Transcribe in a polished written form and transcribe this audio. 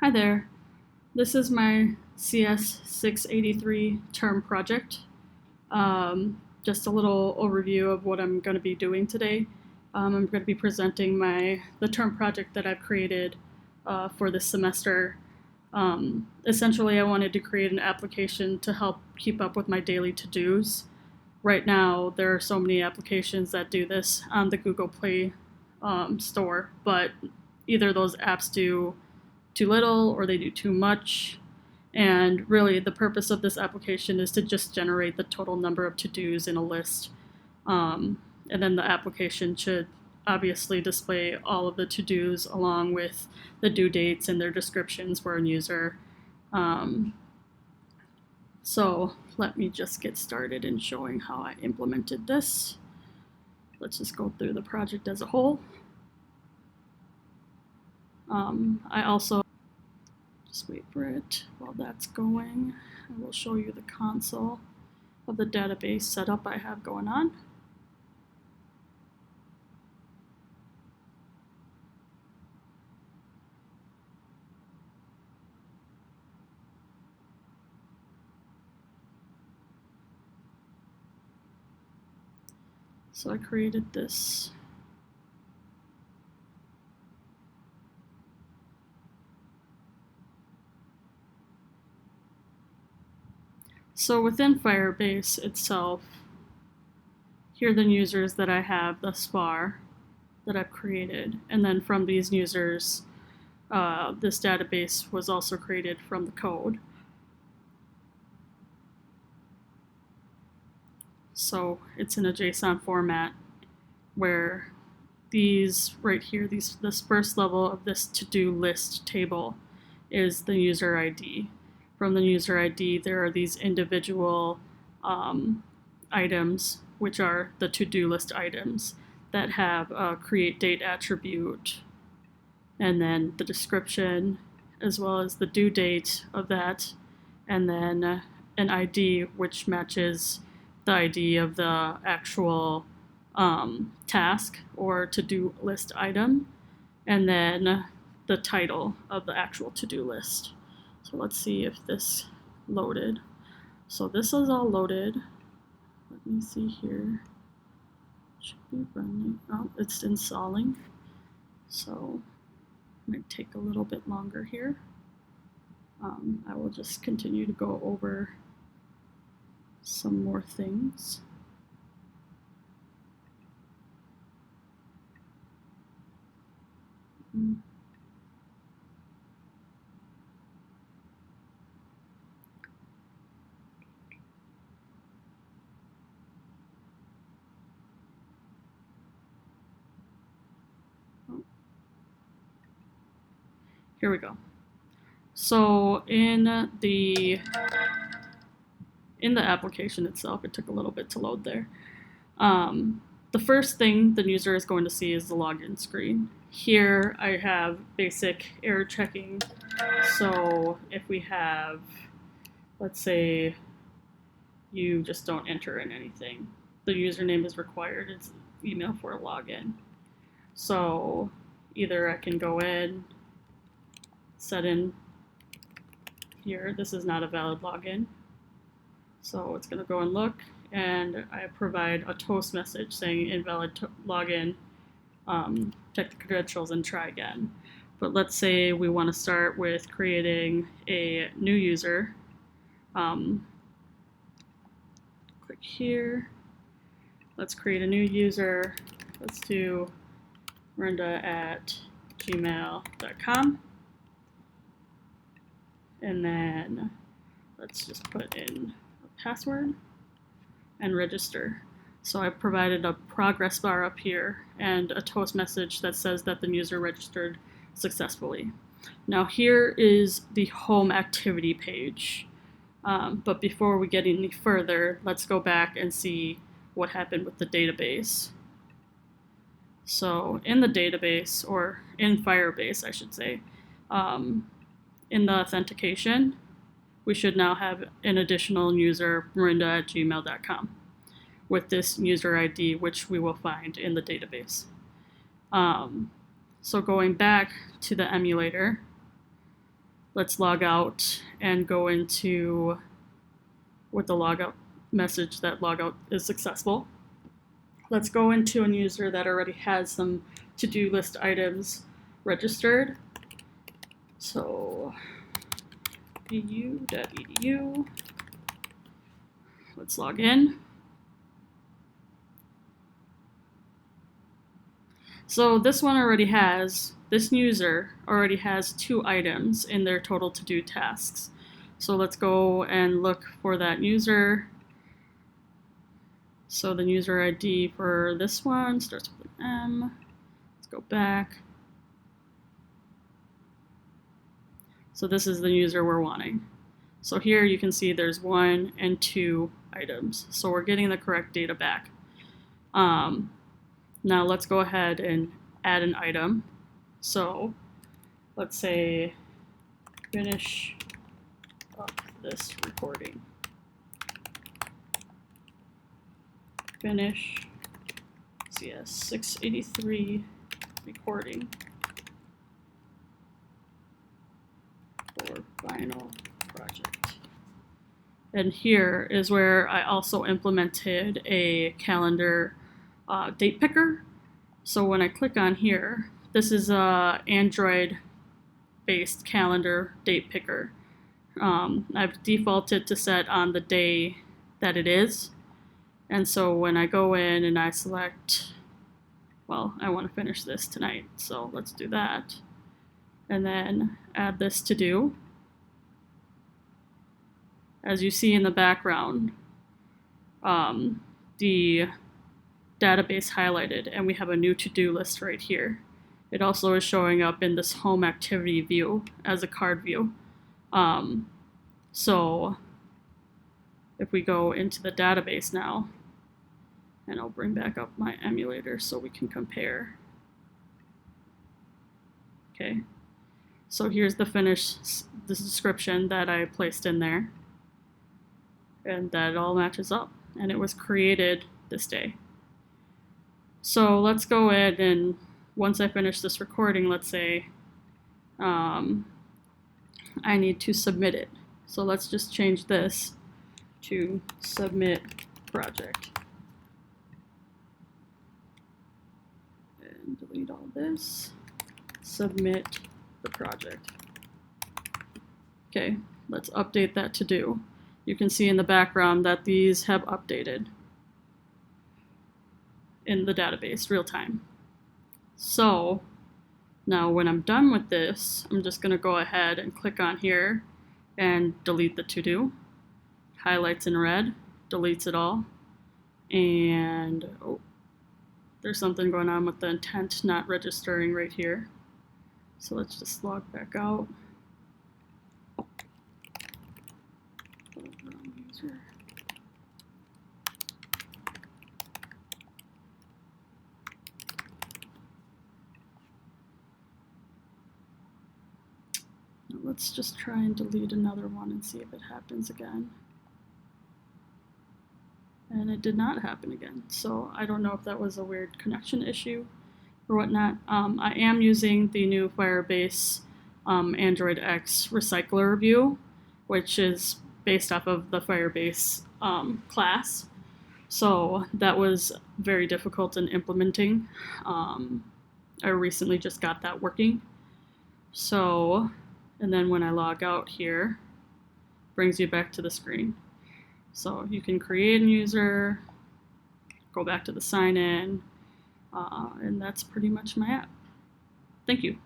Hi there. This is my CS683 term project. Just a little overview of what I'm going to be doing today. I'm going to be presenting the term project that I've created for this semester. Essentially, I wanted to create an application to help keep up with my daily to-dos. Right now, there are so many applications that do this on the Google Play store, but either those apps do too little or they do too much. And really, the purpose of this application is to just generate the total number of to-dos in a list. And then the application should obviously display all of the to-dos along with the due dates and their descriptions for a user. So let me just get started in showing how I implemented this. Let's just go through the project as a whole. I also just wait for it while that's going. I will show you the console of the database setup I have going on. So I created this. So within Firebase itself, here are the users that I have thus far that I've created. And then from these users, this database was also created from the code. So it's in a JSON format where these right here, this first level of this to-do list table is the user ID. From the user ID, there are these individual items, which are the to-do list items that have a create date attribute, and then the description, as well as the due date of that, and then an ID which matches the ID of the actual task or to-do list item, and then the title of the actual to-do list. So let's see if this loaded. So this is all loaded. Let me see here. Should be running. Oh, it's installing. So it might take a little bit longer here. I will just continue to go over some more things. Here we go. So in the application itself, it took a little bit to load there. The first thing the user is going to see is the login screen. Here I have basic error checking. So if we have, let's say you just don't enter in anything, the username is required, it's email for a login. So either I can go in, set in here, this is not a valid login. So it's going to go and look, and I provide a toast message saying invalid login, check the credentials and try again. But let's say we want to start with creating a new user. Click here. Let's create a new user. Let's do Miranda@gmail.com. And then let's just put in a password and register. So I provided a progress bar up here and a toast message that says that the user registered successfully. Now here is the home activity page. But before we get any further, let's go back and see what happened with the database. So in the database, or in Firebase, I should say, in the authentication, we should now have an additional user, Miranda@gmail.com, with this user ID, which we will find in the database. So going back to the emulator, let's log out and go into with the logout message that logout is successful. Let's go into a user that already has some to-do list items registered. So bu.edu. Let's log in. So this user already has 2 items in their total to-do tasks. So let's go and look for that user. So the user ID for this one starts with an M. Let's go back. So this is the user we're wanting. So here you can see there's 1 and 2 items. So we're getting the correct data back. Now let's go ahead and add an item. So let's say finish up this recording. Finish CS683 recording for final project. And here is where I also implemented a calendar date picker. So when I click on here, this is a Android-based calendar date picker. I've defaulted to set on the day that it is. And so when I go in and I select, well, I want to finish this tonight, so let's do that. And then add this to do. As you see in the background, the database highlighted, and we have a new to-do list right here. It also is showing up in this home activity view as a card view. So if we go into the database now, and I'll bring back up my emulator so we can compare. Okay, so here's the description that I placed in there, and that all matches up, and it was created this day. So let's go ahead and once I finish this recording, let's say I need to submit it. So let's just change this to submit project. And delete all this. Submit the project. Okay, let's update that to do. You can see in the background that these have updated in the database real time. So now when I'm done with this, I'm just going to go ahead and click on here and delete the to-do. Highlights in red, deletes it all. And oh, there's something going on with the intent not registering right here. So let's just log back out. Let's just try and delete another one and see if it happens again. And it did not happen again. So I don't know if that was a weird connection issue or whatnot. I am using the new Firebase Android X recycler view, which is based off of the Firebase class. So that was very difficult in implementing. I recently just got that working. So, and then when I log out here, brings you back to the screen. So you can create a user, go back to the sign in, and that's pretty much my app. Thank you.